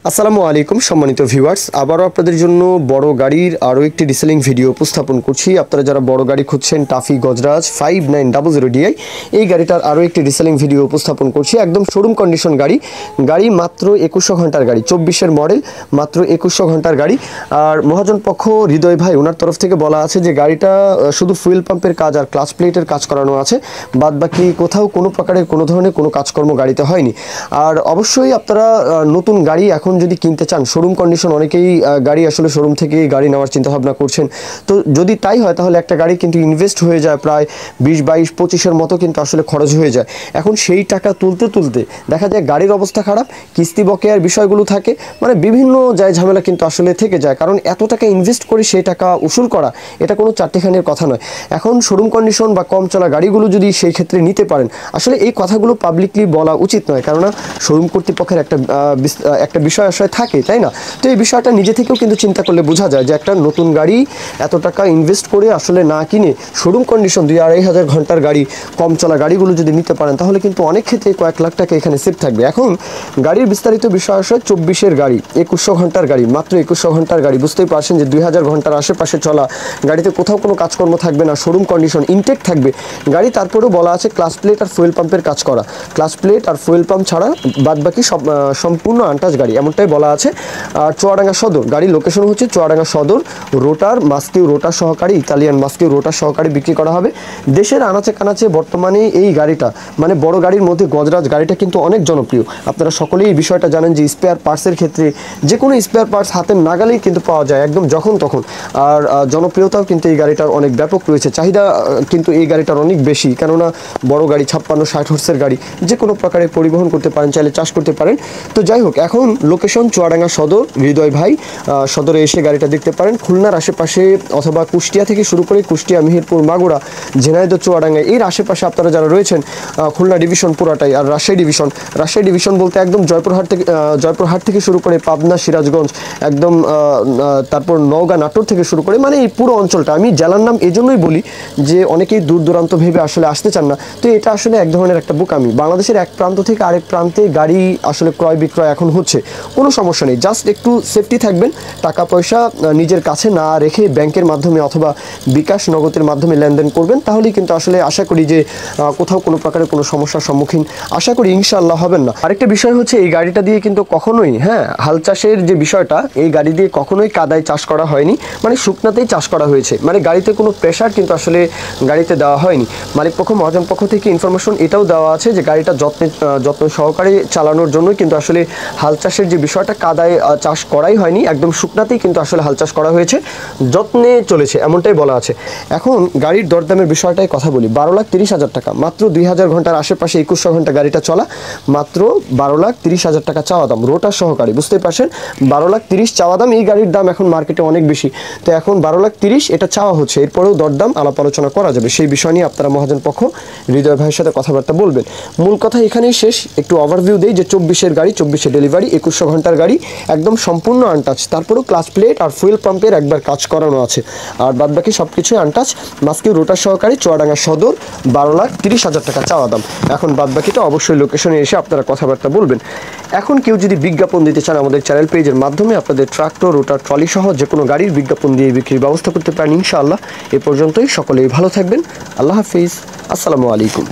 আসসালামু আলাইকুম সম্মানিত ভিউয়ার্স, আবারও আপনাদের জন্য বড় গাড়ির আরও একটি রিসেলিং ভিডিও উপস্থাপন করছি। আপনারা যারা বড় গাড়ি খুঁজছেন, টাফি গজরাজ 5900 DI, এই গাড়িটার আরও একটি রিসেলিং ভিডিও উপস্থাপন করছি। একদম শোরুম কন্ডিশন গাড়ি মাত্র 2100 ঘন্টার গাড়ি, 24-এর মডেল, মাত্র 2100 ঘন্টার গাড়ি। আর মহাজন পক্ষ হৃদয় ভাই, ওনার তরফ থেকে বলা আছে যে গাড়িটা শুধু ফুয়েল পাম্পের কাজ আর ক্লাচ প্লেটের কাজ করানো আছে, বাদ বাকি কোথাও কোনো প্রকারের কোনো ধরনের কোনো কাজকর্ম গাড়িতে হয়নি। আর অবশ্যই আপনারা নতুন গাড়ি এখন যদি কিনতে চান, শোরুম কন্ডিশন, অনেকেই গাড়ি আসলে শোরুম থেকে গাড়ি নেওয়ার চিন্তাভাবনা করছেন, তো যদি তাই হয় তাহলে একটা গাড়ি কিন্তু ইনভেস্ট হয়ে যায় প্রায় 20-22-25-এর মতো কিন্তু আসলে খরচ হয়ে যায়। এখন সেই টাকা তুলতে দেখা যায় গাড়ির অবস্থা খারাপ, কিস্তি বকেয়ার বিষয়গুলো থাকে, মানে বিভিন্ন ঝামেলা কিন্তু আসলে থেকে যায়। কারণ এত টাকা ইনভেস্ট করে সেই টাকা উসুল করা, এটা কোনো চারটিখানির কথা নয়। এখন শোরুম কন্ডিশন বা কম চলা গাড়িগুলো যদি সেই ক্ষেত্রে নিতে পারেন, আসলে এই কথাগুলো পাবলিকলি বলা উচিত নয়, কেননা শোরুম কর্তৃপক্ষের একটা বিষয় আসলে থাকে, তাই না? তো এই বিষয়টা নিজে থেকেও কিন্তু চিন্তা করলে বোঝা যায় যে একটা নতুন গাড়ি এত টাকা ইনভেস্ট করে আসলে না কিনে শোরুম কন্ডিশন 2-2,500 ঘন্টার গাড়ি, কম চলা গাড়িগুলো যদি নিতে পারেন, তাহলে কিন্তু অনেক ক্ষেত্রে কয়েক লাখ টাকা এখানে সেভ থাকবে। এখন গাড়ির বিস্তারিত বিষয় আসলে 24-এর গাড়ি, 2100 ঘন্টার গাড়ি, মাত্র 2100 ঘন্টার গাড়ি। বুঝতেই পারছেন যে 2000 ঘন্টার আশেপাশে চলা গাড়িতে কোথাও কোনো কাজকর্ম থাকবে না, শোরুম কন্ডিশন ইনটেক থাকবে গাড়ি। তারপরেও বলা আছে ক্লাচ প্লেট আর ফুয়েল পাম্পের কাজ করা, ক্লাচ প্লেট আর ফুয়েল পাম্প ছাড়া বাদবাকি সম্পূর্ণ আনটাচ গাড়ি, এমনটাই বলা আছে। আর চুয়াডাঙ্গা সদর, গাড়ির লোকেশন হচ্ছে চুয়াডাঙ্গা সদর। রোটার মাস্কিউ রোটার সহকারী, ইতালিয়ান মাস্কিউ রোটার সহকারী বিক্রি করা হবে। দেশের আনাচে কানাচে বর্তমানে এই গাড়িটা, মানে বড় গাড়ির মধ্যে গজরাজ গাড়িটা কিন্তু অনেক জনপ্রিয়। আপনারা সকলেই এই বিষয়টা জানেন যে স্পেয়ার পার্টসের ক্ষেত্রে যে কোনো স্পেয়ার পার্টস হাতের নাগালেই কিন্তু পাওয়া যায় একদম যখন তখন। আর জনপ্রিয়তাও কিন্তু এই গাড়িটার অনেক ব্যাপক রয়েছে, চাহিদা কিন্তু এই গাড়িটার অনেক বেশি, কেননা বড় গাড়ি, 56-60 হর্সের গাড়ি, যে কোনো প্রকারে পরিবহন করতে পারেন, চাইলে চাষ করতে পারেন। তো যাই হোক, এখন লোকেশন চুয়াডাঙ্গা সদর। হৃদয় ভাই সদরে এসে গাড়িটা দেখতে পারেন। খুলনার আশেপাশে অথবা কুষ্টিয়া থেকে শুরু করে কুষ্টিয়া, মেহেরপুর, মাগুরা, ঝিনাইদহ, চুয়াডাঙ্গা এর আশেপাশে আপনারা যারা রয়েছেন, খুলনা ডিভিশন পুরাটাই, আর রাজশাহী ডিভিশন বলতে একদম জয়পুরহাট থেকে শুরু করে পাবনা, সিরাজগঞ্জ, একদম তারপর নওগাঁ, নাটোর থেকে শুরু করে, মানে এই পুরো অঞ্চলটা। আমি জেলার নাম এজন্যই বলি যে অনেকেই দূর দূরান্ত ভেবে আসলে আসতে চান না, তো এটা আসলে এক ধরনের একটা বোকামি। বাংলাদেশের এক প্রান্ত থেকে আরেক প্রান্তে গাড়ি আসলে ক্রয় বিক্রয় এখন হচ্ছে, কোনো সমস্যা নেই, জাস্ট একটু সেফটি থাকবেন, টাকা পয়সা নিজের কাছে না রেখে ব্যাংকের মাধ্যমে অথবা বিকাশ নগদের মাধ্যমে লেনদেন করবেন, তাহলেই কিন্তু আসলে আশা করি যে কোথাও কোনো প্রকারের কোনো সমস্যার সম্মুখীন আশা করি ইনশাআল্লাহ হবেন না। আরেকটা বিষয় হচ্ছে, এই গাড়িটা দিয়ে কিন্তু কখনোই, হাল চাষের যে বিষয়টা, এই গাড়ি দিয়ে কখনোই কাদায় চাষ করা হয়নি, মানে শুকনাতেই চাষ করা হয়েছে, মানে গাড়িতে কোনো প্রেশার কিন্তু আসলে গাড়িতে দেওয়া হয়নি। মালিক পক্ষ, মহাজন পক্ষ থেকে ইনফরমেশন এটাও দেওয়া আছে যে গাড়িটা যত্ন সহকারে চালানোর জন্যই কিন্তু আসলে হাল চাষের যে বিষয়টা, কাদায় চাষ করাই হয়নি, একদম শুকনাতেই কিন্তু আসলে হাল চাষ করা হয়েছে, যত্নে চলেছে, এমনটাই বলা আছে। এখন গাড়ির দরদামের বিষয়টাই কথা বলি। 12,30,000 টাকা, মাত্র 2000 ঘন্টার আশেপাশে 2100 ঘন্টা গাড়িটা চলা, মাত্র 12,30,000 টাকা চাওয়া দাম, রোটার সহকারী। বুঝতেই পারছেন, 12,30,000 চাওয়া দাম। এই গাড়ির দাম এখন মার্কেটে অনেক বেশি, তো এখন 12,30,000 এটা চাওয়া হচ্ছে, এরপরেও দরদাম আলাপ আলোচনা করা যাবে। সেই বিষয় নিয়ে আপনারা মহাজন পক্ষ হৃদয় ভাইয়ের সাথে কথাবার্তা বলবেন। মূল কথা এখানেই শেষ। একটু ওভারভিউ দেই যে 24-এর গাড়ি, 24-এ ডেলিভারি, 2100 ঘন্টার গাড়ি, একদম সম্পূর্ণ আনটাচ, তারপরেও ক্লাচ প্লেট আর ফুয়েল পাম্পের একবার কাজ করানো আছে, আর বাদবাকি সব কিছুই আনটাচ। মাস্কিউ রোটার সহকারী, চুয়াডাঙ্গা সদর, 12,30,000 টাকা চাওয়া দাম। এখন বাদবাকিটা অবশ্যই লোকেশনে এসে আপনারা কথাবার্তা বলবেন। এখন কেউ যদি বিজ্ঞাপন দিতে চান, আমাদের চ্যানেল পেজের মাধ্যমে আপনাদের ট্রাক্টর, রোটার, ট্রলি সহ যে কোনো গাড়ির বিজ্ঞাপন দিয়ে বিক্রির ব্যবস্থা করতে পারেন ইনশাআল্লাহ। এ পর্যন্তই, সকলেই ভালো থাকবেন। আল্লাহ হাফিজ, আসসালামু আলাইকুম।